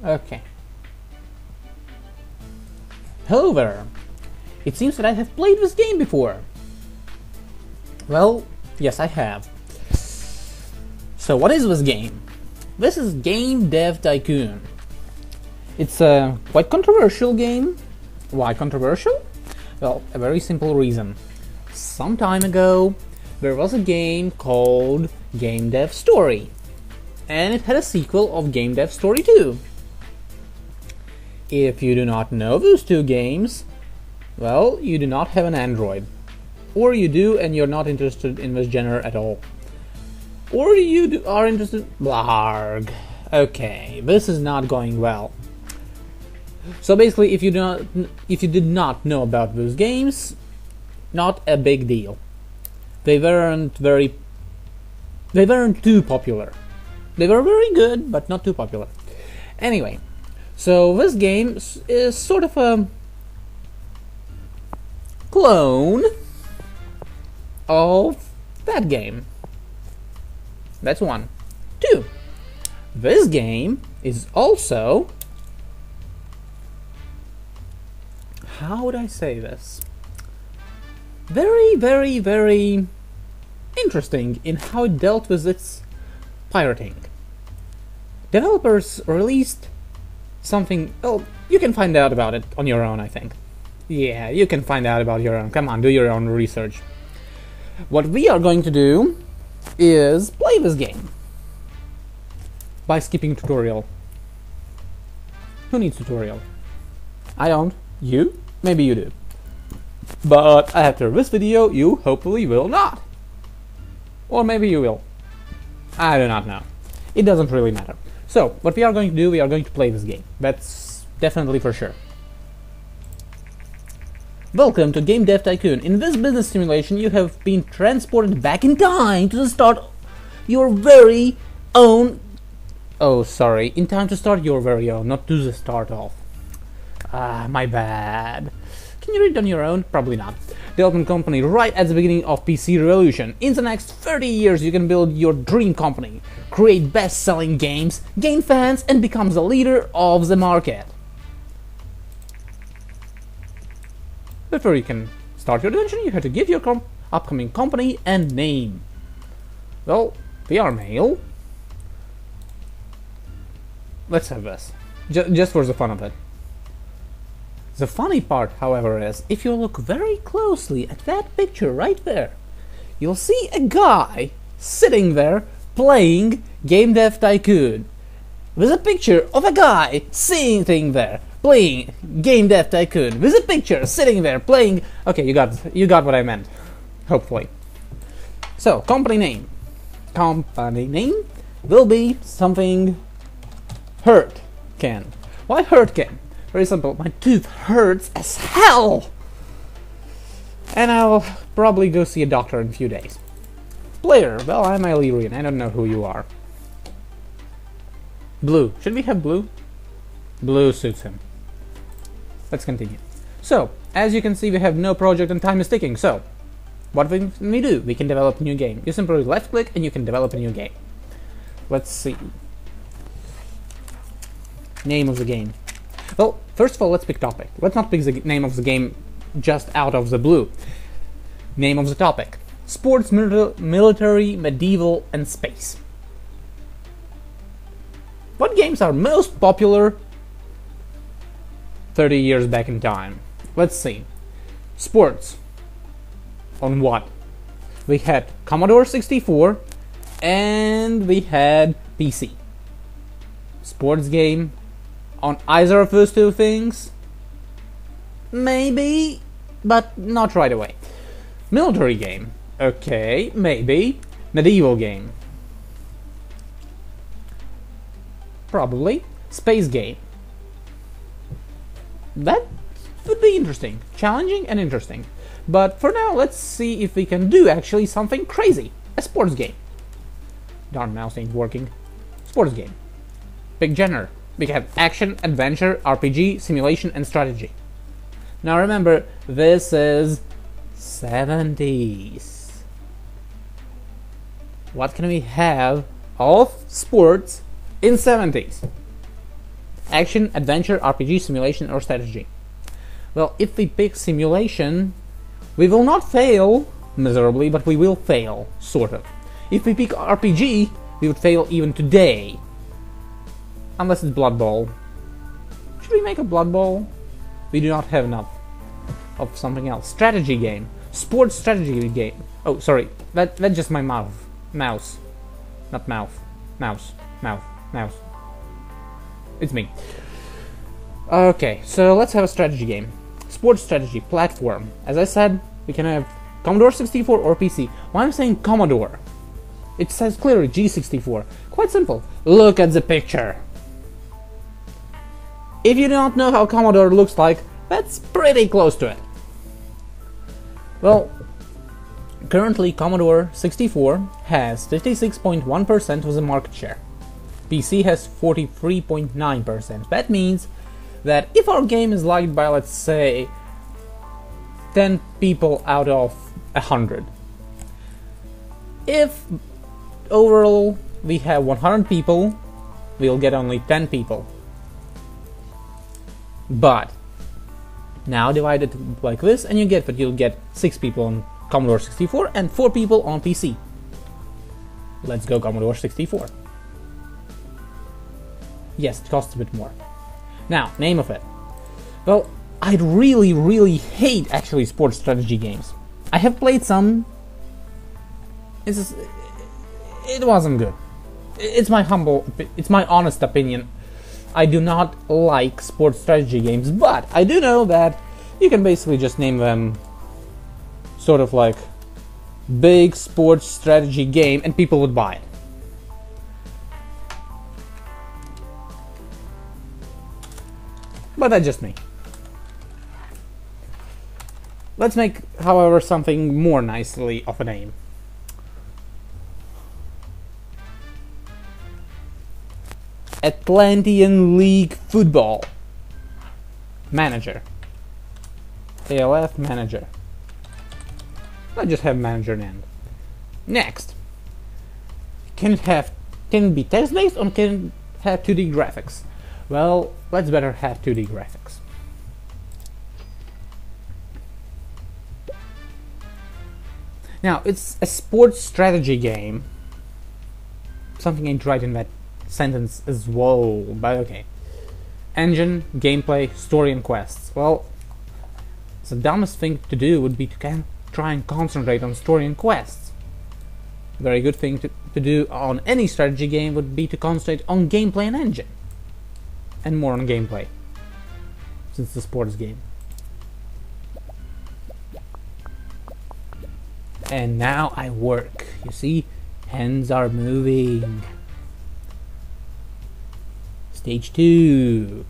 Okay. Hello there. It seems that I have played this game before. Well, yes I have. So what is this game? This is Game Dev Tycoon. It's a quite controversial game. Why controversial? Well, a very simple reason. Some time ago, there was a game called Game Dev Story, and it had a sequel of Game Dev Story 2. If you do not know those two games, well, you do not have an Android. Or you do and you're not interested in this genre at all. Or you are interested... Blarg. Okay, this is not going well. So basically, if you did not know about those games, not a big deal. They weren't too popular. They were very good, but not too popular. Anyway, so this game is sort of a clone of that game. That's one. Two, this game is also... How would I say this? Very, very, very interesting in how it dealt with its pirating. Developers released something... Oh, you can find out about it on your own, I think. Yeah, you can find out about your own. Come on, do your own research. What we are going to do is play this game by skipping tutorial. Who needs tutorial? I don't. You? Maybe you do. But after this video, you hopefully will not. Or maybe you will. I do not know. It doesn't really matter. So, what we are going to do, we are going to play this game. That's definitely for sure. Welcome to Game Dev Tycoon. In this business simulation, you have been transported back in time to start your very own... Oh, sorry. In time to start your very own, not to the start off. My bad. Can you read on your own? Probably not. Development company right at the beginning of PC revolution. In the next 30 years, you can build your dream company, create best-selling games, gain fans, and become the leader of the market. Before you can start your adventure, you have to give your upcoming company a name. Well, we are male. Let's have this. Just for the fun of it. The funny part, however, is if you look very closely at that picture right there, you'll see a guy sitting there playing Game Dev Tycoon. With a picture of a guy sitting there playing Game Dev Tycoon. With a picture sitting there playing... Okay, you got what I meant. Hopefully. So, company name. Company name will be something... Hurtcan. Why Hurtcan? Very simple. My tooth hurts as hell! And I'll probably go see a doctor in a few days. Player. Well, I'm Illyrian. I don't know who you are. Blue. Should we have blue? Blue suits him. Let's continue. So, as you can see, we have no project and time is ticking. So, what can we do? We can develop a new game. You simply left click and you can develop a new game. Let's see. Name of the game. Well, first of all, let's pick topic. Let's not pick the name of the game just out of the blue. Name of the topic. Sports, military, medieval, and space. What games are most popular 30 years back in time? Let's see. Sports. On what? We had Commodore 64 and we had PC. Sports game on either of those two things? Maybe, but not right away. Military game. Okay, maybe. Medieval game. Probably. Space game. That would be interesting. Challenging and interesting. But for now, let's see if we can do actually something crazy. A sports game. Darn, mouse ain't working. Sports game. Pick genre. We have action, adventure, RPG, simulation, and strategy. Now remember, this is 70s. What can we have of sports in 70s? Action, adventure, RPG, simulation, or strategy. Well, if we pick simulation, we will not fail miserably, but we will fail, sort of. If we pick RPG, we would fail even today. Unless it's Blood Bowl. Should we make a Blood Bowl? We do not have enough of something else. Strategy game. Sports strategy game. Oh, sorry. That's just my mouth. Mouse. Not mouth. Mouse. Mouth. Mouse. It's me. Okay, so let's have a strategy game. Sports strategy. Platform. As I said, we can have Commodore 64 or PC. Why I'm saying Commodore? It says clearly G64. Quite simple. Look at the picture. If you do not know how Commodore looks like, that's pretty close to it. Well, currently Commodore 64 has 56.1% of the market share. PC has 43.9%. That means that if our game is liked by, let's say, 10 people out of 100, if overall we have 100 people, we'll get only 10 people. But now divide it like this and you get what you'll get: 6 people on Commodore 64 and 4 people on PC. Let's go Commodore 64. Yes, it costs a bit more. Now, name of it. Well, I really hate actually sports strategy games. I have played some. It wasn't good. It's my honest opinion. I do not like sports strategy games, but I do know that you can basically just name them sort of like big sports strategy game and people would buy it. But that's just me. Let's make, however, something more nicely of a name. Atlantean League Football Manager. ALF Manager. Let's just have manager named. Next. Can it be text-based or can it have 2D graphics? Well, let's better have 2D graphics. Now, it's a sports strategy game. Something ain't right in that sentence as well, but okay. Engine, gameplay, story, and quests. Well, the dumbest thing to do would be to try and concentrate on story and quests. Very good thing to do on any strategy game would be to concentrate on gameplay and engine. And more on gameplay, since it's a sports game. And now I work. You see, hands are moving. Stage 2.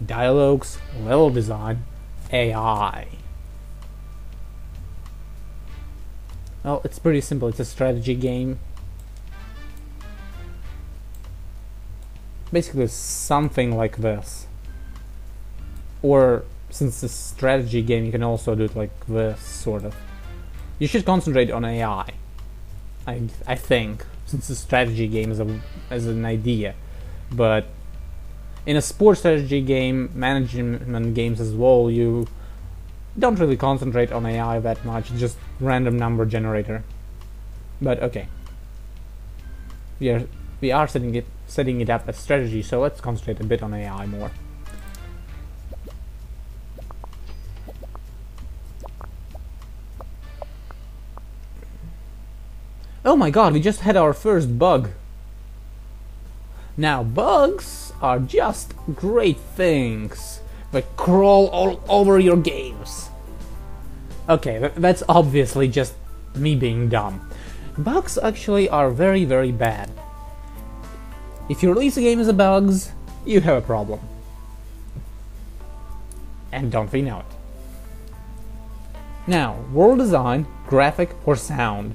Dialogues, level design, AI. Well, it's pretty simple. It's a strategy game. Basically something like this. Or, since it's a strategy game, you can also do it like this, sort of. You should concentrate on AI. I think, since the strategy game is an idea. But in a sports strategy game, management games as well, you don't really concentrate on AI that much, just random number generator. But okay. We are setting it up as strategy, so let's concentrate a bit on AI more. Oh my god, we just had our first bug. Now, bugs are just great things that crawl all over your games. Okay, that's obviously just me being dumb. Bugs actually are very bad. If you release a game as a bugs, you have a problem. And don't we know it. Now, world design, graphic, or sound.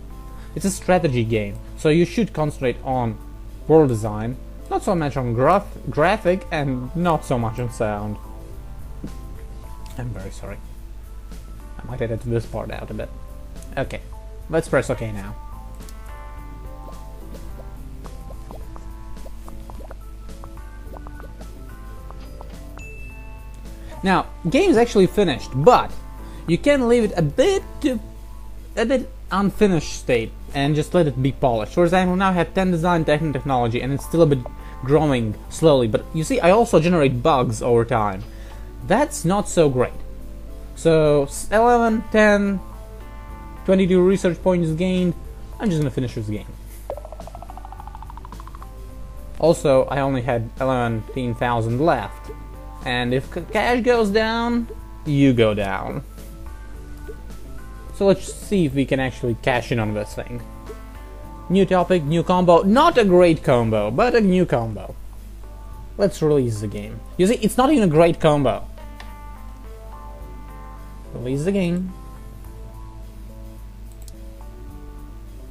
It's a strategy game, so you should concentrate on world design, not so much on graphic, and not so much on sound. I'm very sorry. I might edit this part out a bit. Okay, let's press OK now. Now, game is actually finished, but you can leave it a bit unfinished state and just let it be polished. For example, now I have 10 design, 10 technology, and it's still a bit growing slowly. But you see, I also generate bugs over time. That's not so great. So 11, 10, 22 research points gained. I'm just gonna finish this game. Also, I only had 11,000 left, and if cash goes down, you go down. So let's see if we can actually cash in on this thing. New topic, new combo. Not a great combo, but a new combo. Let's release the game. You see, it's not even a great combo. Release the game.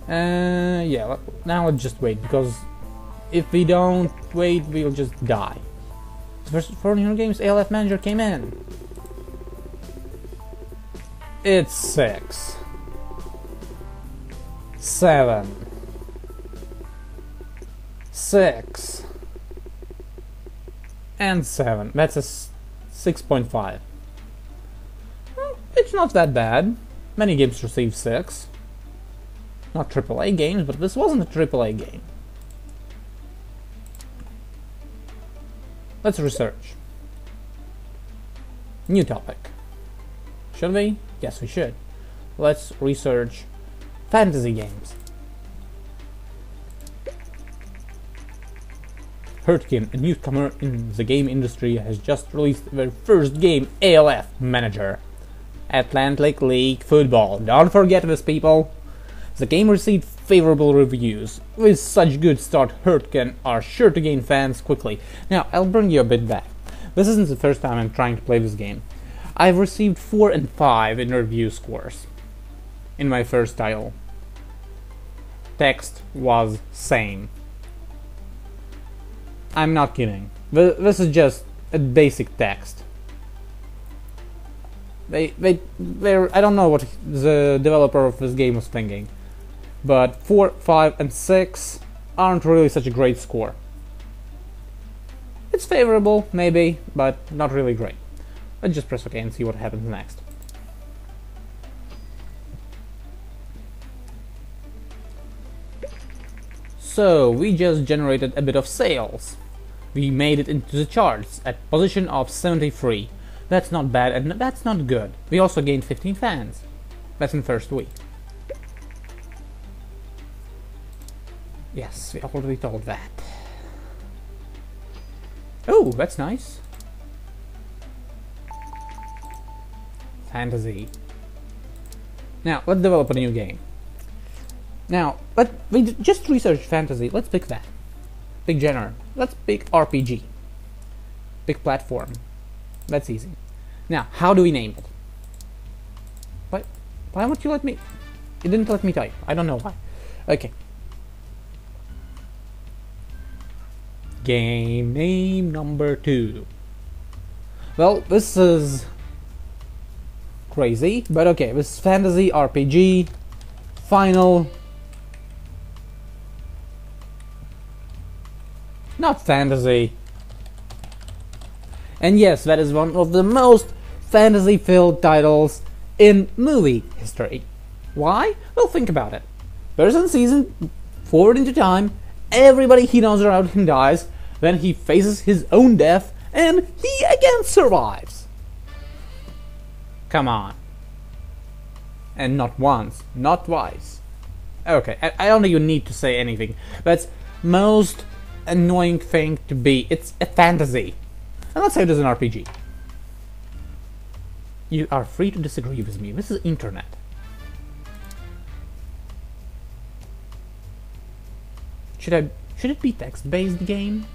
Yeah, now let's just wait, because if we don't wait, we'll just die. First, for new games, ALF Manager came in. It's 6, 7, 6, and 7. That's a 6.5. It's not that bad. Many games receive 6. Not AAA games, but this wasn't a AAA game. Let's research. New topic. Should we? Yes, we should. Let's research fantasy games. Hurtkin, a newcomer in the game industry, has just released their first game, ALF Manager. Atlantic League Football. Don't forget this, people. The game received favorable reviews. With such good start, Hurtkin are sure to gain fans quickly. Now, I'll bring you a bit back. This isn't the first time I'm trying to play this game. I've received 4 and 5 in review scores in my first title. Text was same. I'm not kidding. This is just a basic text. I don't know what the developer of this game was thinking, but 4, 5, and 6 aren't really such a great score. It's favorable, maybe, but not really great. Let's just press OK and see what happens next. So, we just generated a bit of sales. We made it into the charts at position of 73. That's not bad, and that's not good. We also gained 15 fans. That's in first week. Yes, we already told that. Oh, that's nice. Fantasy. Now, let's develop a new game. Now, we just researched fantasy. Let's pick that. Pick genre. Let's pick RPG. Pick platform. That's easy. Now, how do we name it? Why won't you let me? It didn't let me type. I don't know why. Okay. Game name number 2. Well, this is crazy, but okay. This is fantasy RPG. Final. Not fantasy. And yes, that is one of the most fantasy-filled titles in movie history. Why? Well, think about it. Person season forward into time, everybody he knows around him dies, then he faces his own death, and he again survives. Come on. And not once, not twice. Okay, I don't even need to say anything. That's most annoying thing to be. It's a fantasy. And let's say it is an RPG. You are free to disagree with me. This is internet. Should it be text-based game?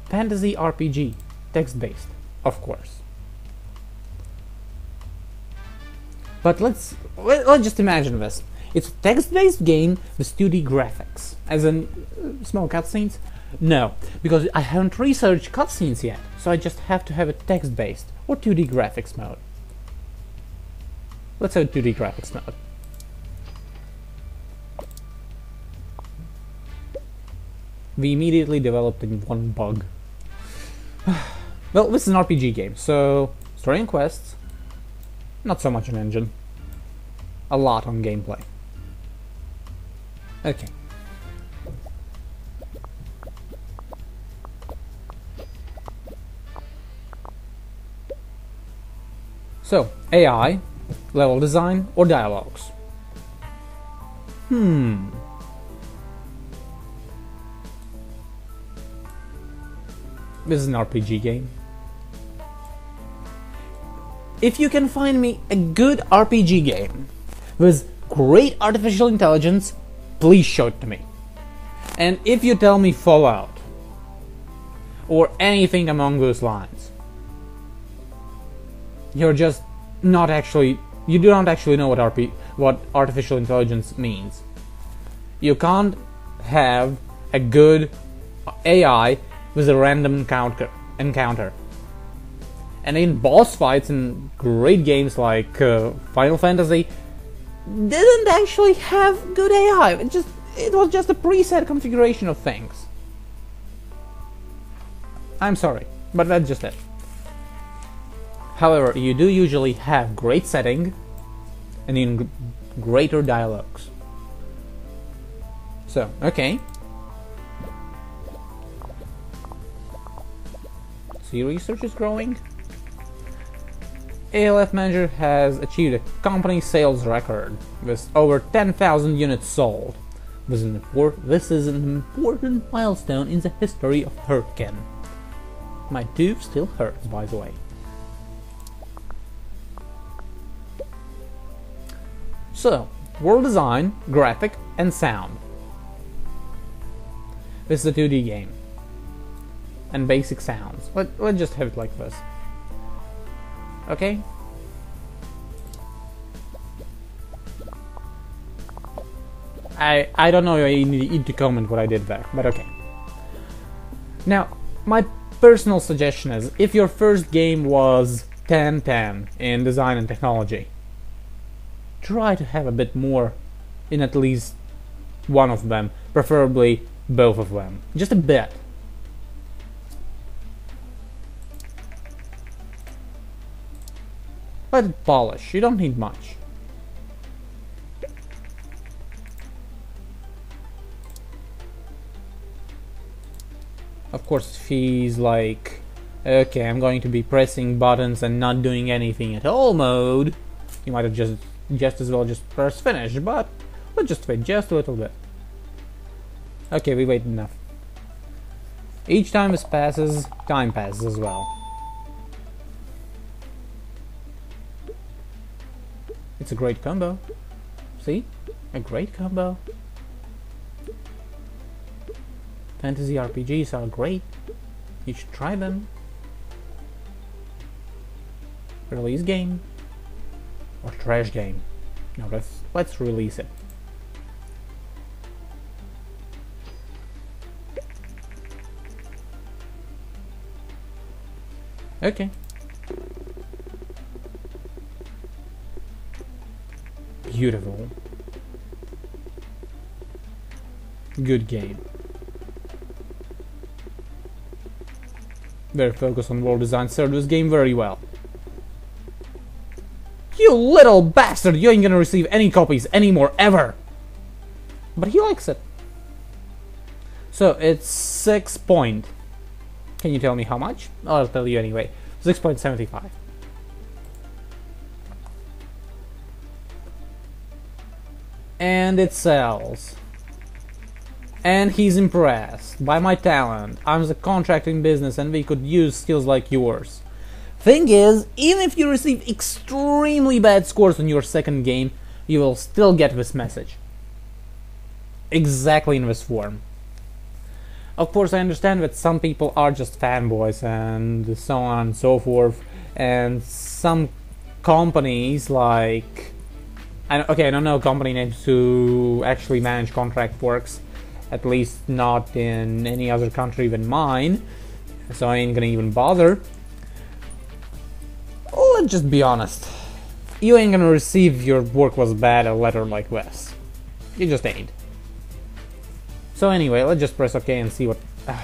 Fantasy RPG. Text-based, of course. But let's just imagine this. It's a text-based game with 2D graphics, as in small cutscenes. No, because I haven't researched cutscenes yet, so I just have to have a text-based or 2D graphics mode. Let's have 2D graphics mode. We immediately developed one bug. Well, this is an RPG game, so story and quests, not so much an engine. A lot on gameplay. Okay. So, AI, level design, or dialogues? This is an RPG game. If you can find me a good RPG game with great artificial intelligence, please show it to me. And if you tell me Fallout, or anything along those lines, you're just not actually, you do not actually know what artificial intelligence means. You can't have a good AI with a random encounter. And in boss fights in great games like Final Fantasy, didn't actually have good AI. It was just a preset configuration of things. I'm sorry, but that's just it. However, you do usually have great setting and even greater dialogues. So, okay. See, research is growing. ALF Manager has achieved a company sales record with over 10,000 units sold. This is an important milestone in the history of Hurricane. My tooth still hurts, by the way. So, world design, graphic, and sound. This is a 2D game. And basic sounds. Let's just have it like this. Okay? I don't know if you need to comment what I did there, but okay. Now, my personal suggestion is, if your first game was 10-10 in design and technology, try to have a bit more in at least one of them, preferably both of them. Just a bit. Let it polish, you don't need much. Of course, if he's like, okay, I'm going to be pressing buttons and not doing anything at all mode, you might have just as well just press finish, but let's just wait just a little bit. Okay, we waited enough. Each time this passes, time passes as well. It's a great combo. See? A great combo. Fantasy RPGs are great. You should try them. Release game. Or trash game. No, let's release it. Okay. Beautiful. Good game. Very focused on world design, served this game very well. You little bastard! You ain't gonna receive any copies anymore, ever! But he likes it. So, it's 6 point. Can you tell me how much? I'll tell you anyway. 6.75. And it sells. And he's impressed by my talent. I'm the contracting business and we could use skills like yours. Thing is, even if you receive extremely bad scores on your second game, you will still get this message. Exactly in this form. Of course, I understand that some people are just fanboys and so on and so forth, and some companies like... I don't know company names who actually manage contract works, at least not in any other country than mine, so I ain't gonna even bother. Let's just be honest. You ain't gonna receive your work was bad a letter like this. You just ain't. So anyway, let's just press OK and see what...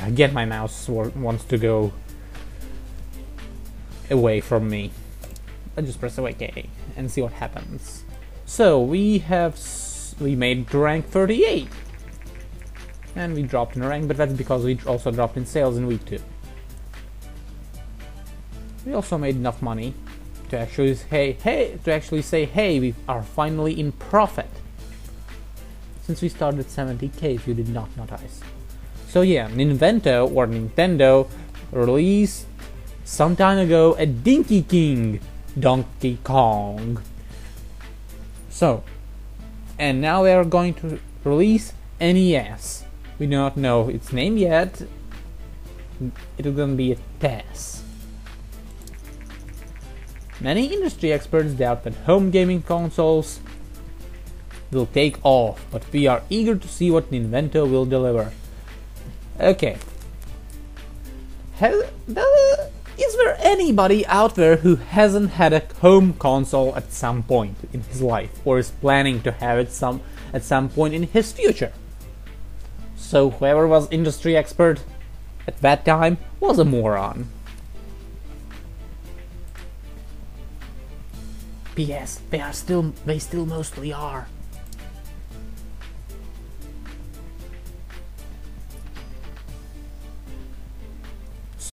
again, my mouse wants to go away from me. Let's just press OK and see what happens. So we made to rank 38. And we dropped in rank, but that's because we also dropped in sales in week 2. We also made enough money to actually say, hey, we are finally in profit. Since we started 70k, if you did not notice. So yeah, Nintendo released some time ago a Donkey Kong. So, and now they are going to release NES. We do not know its name yet. It is going to be a TES. Many industry experts doubt that home gaming consoles will take off, but we are eager to see what Nintendo will deliver. Okay. Is there anybody out there who hasn't had a home console at some point in his life, or is planning to have it at some point in his future? So whoever was industry expert at that time was a moron. P.S. They still mostly are.